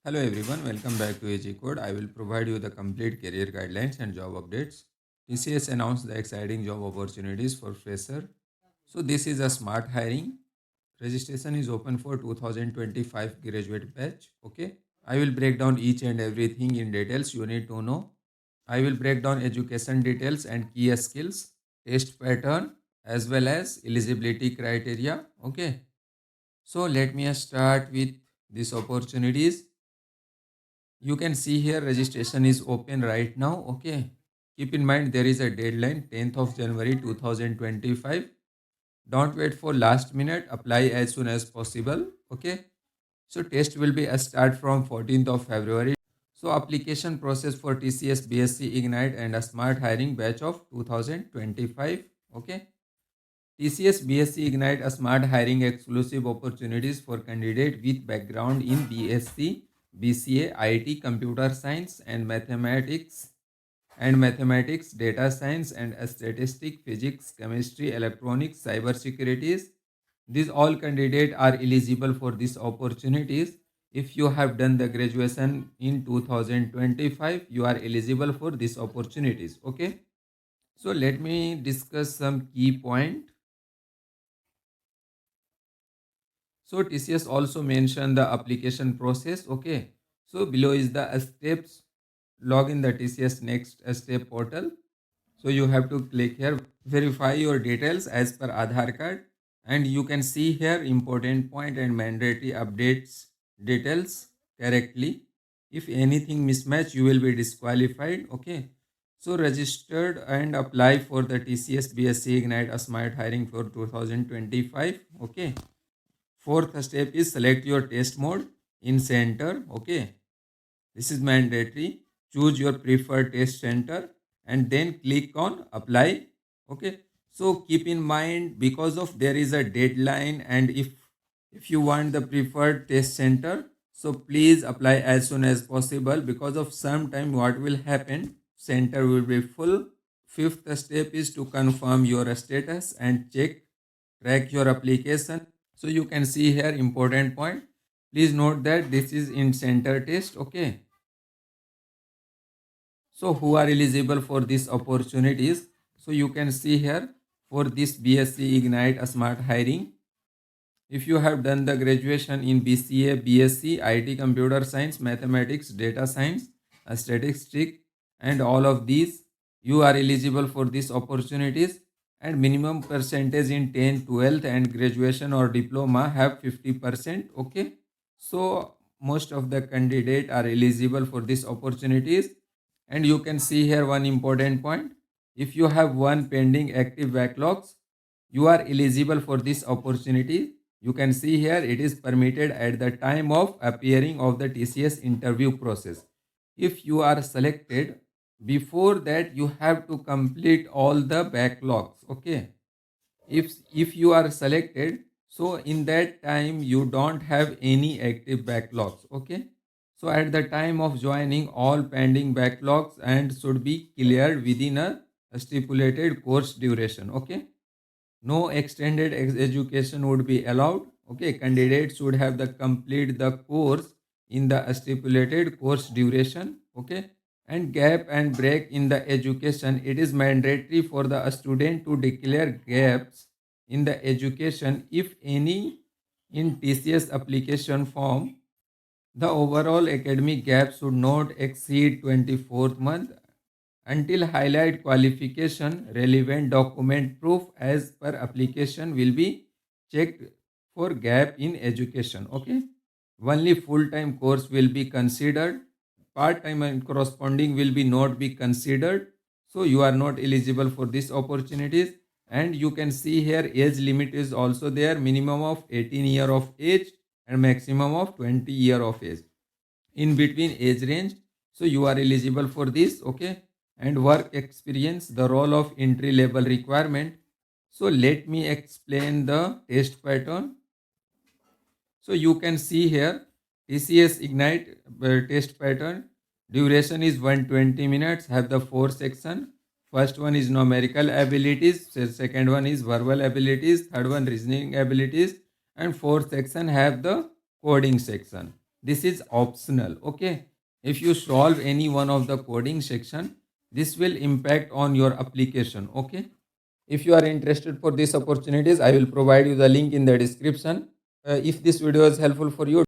Hello everyone, welcome back to AG Code. I will provide you the complete career guidelines and job updates. TCS announced the exciting job opportunities for fresher. So this is a smart hiring. Registration is open for 2025 graduate batch. Okay. I will break down each and everything in details you need to know. I will break down education details and key skills, test pattern as well as eligibility criteria. Okay. So let me start with these opportunities. You can see here registration is open right now. Okay, keep in mind there is a deadline 10th of January 2025. Don't wait for last minute, apply as soon as possible. Okay, so test will be a start from 14th of February. So application process for TCS B.Sc Ignite and a smart hiring batch of 2025. Okay, TCS B.Sc Ignite a smart hiring exclusive opportunities for candidate with background in B.Sc, BCA, IT, computer science and mathematics, data science and statistics, physics, chemistry, electronics, cyber securities. These all candidates are eligible for these opportunities. If you have done the graduation in 2025, you are eligible for these opportunities. Okay. So let me discuss some key point. So TCS also mentioned the application process. Okay. So below is the steps. Log in the TCS next step portal. So you have to click here, verify your details as per Aadhaar card, and you can see here important point and mandatory updates details correctly. If anything mismatch, you will be disqualified. Okay. So registered and apply for the TCS B.Sc Ignite a Smart Hiring for 2025. Okay. Fourth step is select your test mode in center. Okay, this is mandatory. Choose your preferred test center and then click on apply. Okay, so keep in mind because of there is a deadline, and if you want the preferred test center, so please apply as soon as possible because of some time what will happen, center will be full. Fifth step is to confirm your status and track your application. So you can see here important point. Please note that this is in center test. Okay. So who are eligible for these opportunities? So you can see here for this B.Sc Ignite a Smart Hiring. If you have done the graduation in BCA, B.Sc, IT, Computer Science, Mathematics, Data Science, Statistics, and all of these, you are eligible for these opportunities. And minimum percentage in 10th, 12th, and graduation or diploma have 50%. Okay, so most of the candidate are eligible for these opportunities. And you can see here one important point. If you have one pending active backlogs, you are eligible for this opportunity. You can see here it is permitted at the time of appearing of the TCS interview process. If you are selected, before that you have to complete all the backlogs. Okay. If you are selected, so in that time you don't have any active backlogs. Okay. So at the time of joining, all pending backlogs and should be cleared within a stipulated course duration. Okay, no extended education would be allowed. Okay, candidates should have the complete the course in the stipulated course duration. Okay, and gap and break in the education, it is mandatory for the student to declare gaps in the education if any in TCS application form. The overall academic gap should not exceed 24th month. Until highlight qualification, relevant document proof as per application will be checked for gap in education. Okay. Only full-time course will be considered. Part-time and corresponding will be not be considered. So you are not eligible for these opportunities. And you can see here age limit is also there. Minimum of 18 year of age and maximum of 20 year of age. In between age range. So you are eligible for this. Okay. And work experience, the role of entry level requirement. So let me explain the test pattern. So you can see here TCS Ignite test pattern. Duration is 120 minutes. Have the four section. First one is numerical abilities. Second one is verbal abilities. Third one reasoning abilities. And fourth section have the coding section. this is optional. Okay, if you solve any one of the coding section, this will impact on your application. Okay, if you are interested for these opportunities, I will provide you the link in the description. If this video is helpful for you,